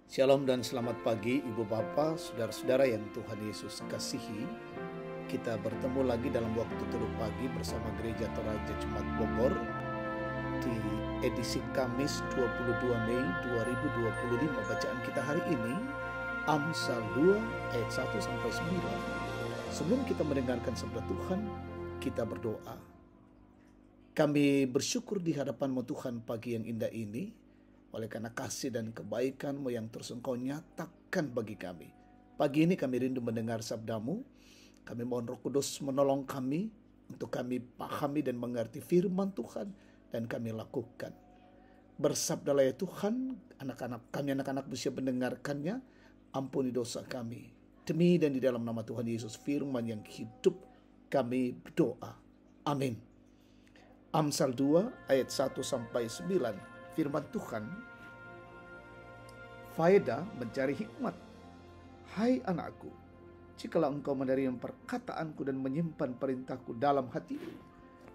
Shalom dan selamat pagi Ibu Bapak, saudara-saudara yang Tuhan Yesus kasihi. Kita bertemu lagi dalam waktu teduh pagi bersama Gereja Toraja Jemaat Bogor di edisi Kamis 22 Mei 2025. Bacaan kita hari ini Amsal 2 ayat 1 sampai 9. Sebelum kita mendengarkan sabda Tuhan, kita berdoa. Kami bersyukur di hadapan-Mu Tuhan pagi yang indah ini, oleh karena kasih dan kebaikan-Mu yang terus Engkau nyatakan bagi kami. Pagi ini kami rindu mendengar sabda-Mu. Kami mohon Roh Kudus menolong kami untuk kami pahami dan mengerti firman Tuhan dan kami lakukan. Bersabdalah ya Tuhan, anak-anak bisa mendengarkannya. Ampuni dosa kami. Demi dan di dalam nama Tuhan Yesus, firman yang hidup, kami berdoa. Amin. Amsal 2 ayat 1 sampai 9. Firman Tuhan, faedah mencari hikmat. Hai anakku, jikalau engkau menerima perkataanku dan menyimpan perintahku dalam hatimu,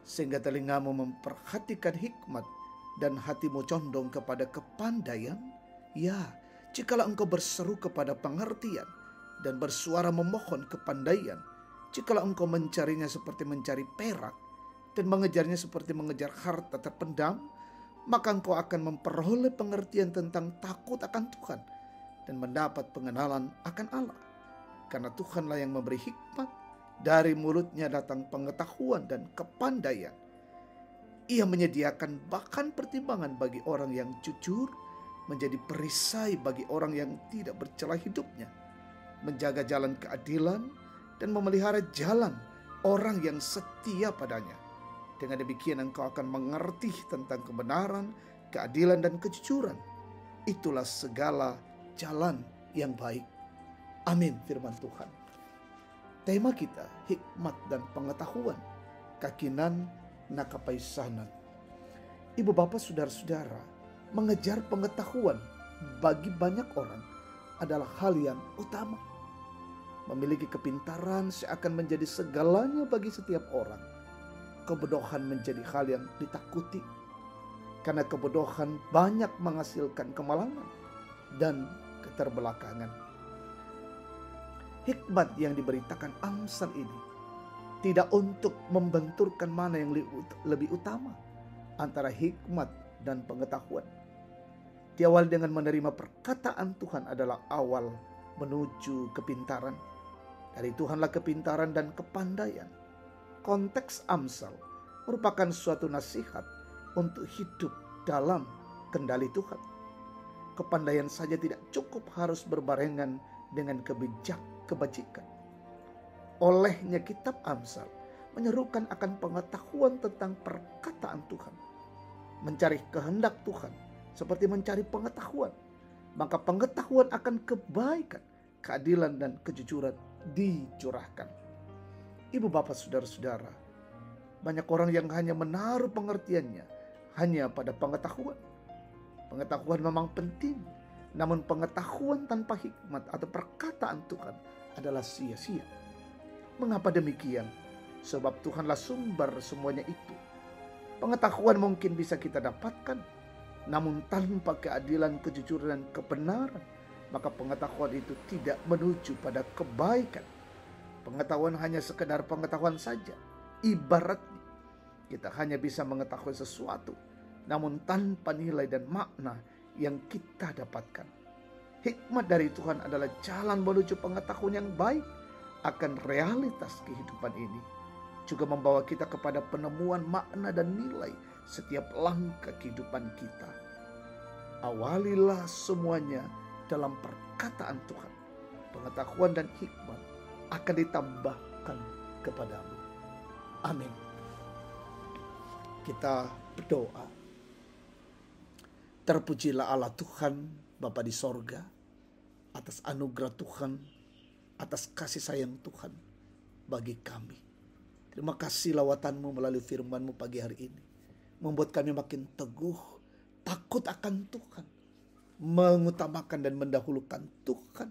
sehingga telingamu memperhatikan hikmat dan hatimu condong kepada kepandaian, ya, jikalau engkau berseru kepada pengertian dan bersuara memohon kepandaian, jikalau engkau mencarinya seperti mencari perak dan mengejarnya seperti mengejar harta terpendam, maka engkau akan memperoleh pengertian tentang takut akan Tuhan dan mendapat pengenalan akan Allah. Karena Tuhanlah yang memberi hikmat, dari mulutnya datang pengetahuan dan kepandaian. Ia menyediakan bahkan pertimbangan bagi orang yang jujur, menjadi perisai bagi orang yang tidak bercela hidupnya, menjaga jalan keadilan dan memelihara jalan orang yang setia padanya. Dengan demikian engkau akan mengerti tentang kebenaran, keadilan, dan kejujuran. Itulah segala jalan yang baik. Amin, firman Tuhan. Tema kita, hikmat dan pengetahuan. Kakinan nakapaisanan. Ibu bapak saudara-saudara, mengejar pengetahuan bagi banyak orang adalah hal yang utama. Memiliki kepintaran seakan menjadi segalanya bagi setiap orang. Kebodohan menjadi hal yang ditakuti, karena kebodohan banyak menghasilkan kemalangan dan keterbelakangan. Hikmat yang diberitakan Amsal ini tidak untuk membenturkan mana yang lebih utama antara hikmat dan pengetahuan. Diawali dengan menerima perkataan Tuhan adalah awal menuju kepintaran. Dari Tuhanlah kepintaran dan kepandaian. Konteks Amsal merupakan suatu nasihat untuk hidup dalam kendali Tuhan. Kepandaian saja tidak cukup, harus berbarengan dengan kebajikan. Olehnya kitab Amsal menyerukan akan pengetahuan tentang perkataan Tuhan. Mencari kehendak Tuhan seperti mencari pengetahuan. Maka pengetahuan akan kebaikan, keadilan, dan kejujuran dicurahkan. Ibu bapak saudara-saudara, banyak orang yang hanya menaruh pengertiannya hanya pada pengetahuan. Pengetahuan memang penting, namun pengetahuan tanpa hikmat atau perkataan Tuhan adalah sia-sia. Mengapa demikian? Sebab Tuhanlah sumber semuanya itu. Pengetahuan mungkin bisa kita dapatkan, namun tanpa keadilan, kejujuran, dan kebenaran, maka pengetahuan itu tidak menuju pada kebaikan. Pengetahuan hanya sekedar pengetahuan saja. Ibaratnya kita hanya bisa mengetahui sesuatu, namun tanpa nilai dan makna yang kita dapatkan. Hikmat dari Tuhan adalah jalan menuju pengetahuan yang baik akan realitas kehidupan ini. Juga membawa kita kepada penemuan makna dan nilai setiap langkah kehidupan kita. Awalilah semuanya dalam perkataan Tuhan. Pengetahuan dan hikmat akan ditambahkan kepadamu. Amin. Kita berdoa. Terpujilah Allah Tuhan Bapa di sorga, atas anugerah Tuhan, atas kasih sayang Tuhan bagi kami. Terima kasih lawatan-Mu melalui firman-Mu pagi hari ini, membuat kami makin teguh, takut akan Tuhan, mengutamakan dan mendahulukan Tuhan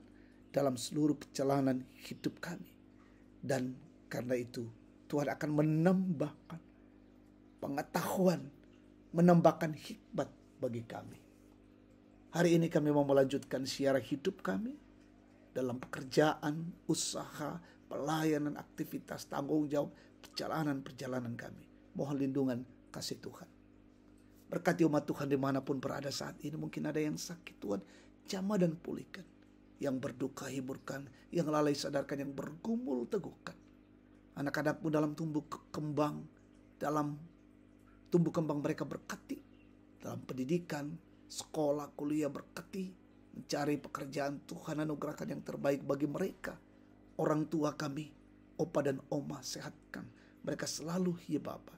dalam seluruh perjalanan hidup kami. Dan karena itu Tuhan akan menambahkan pengetahuan, menambahkan hikmat bagi kami. Hari ini kami mau melanjutkan siaran hidup kami dalam pekerjaan, usaha, pelayanan, aktivitas, tanggung jawab, perjalanan kami. Mohon lindungan kasih Tuhan. Berkati umat Tuhan dimanapun berada saat ini. Mungkin ada yang sakit, Tuhan jamah dan pulihkan. Yang berduka hiburkan, yang lalai sadarkan, yang bergumul teguhkan. Anak-anakmu dalam tumbuh kembang, mereka berkati. Dalam pendidikan, sekolah, kuliah berkati. Mencari pekerjaan, Tuhan anugerahkan yang terbaik bagi mereka. Orang tua kami, opa dan oma, sehatkan mereka selalu, ya Bapa.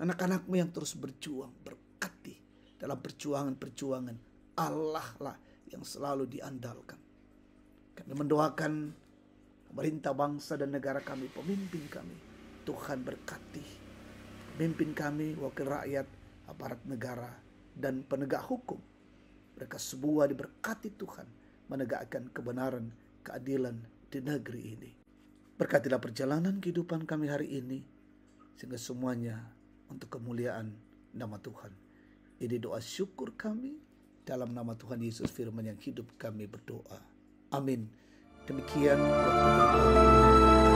Anak-anakmu yang terus berjuang, berkati dalam perjuangan. Allah lah yang selalu diandalkan. Kami mendoakan pemerintah bangsa dan negara kami, pemimpin kami. Tuhan berkati pemimpin kami, wakil rakyat, aparat negara, dan penegak hukum. Mereka semua diberkati Tuhan menegakkan kebenaran, keadilan di negeri ini. Berkatilah perjalanan kehidupan kami hari ini, sehingga semuanya untuk kemuliaan nama Tuhan. Ini doa syukur kami dalam nama Tuhan Yesus firman yang hidup kami berdoa. Amin. Demikian waktu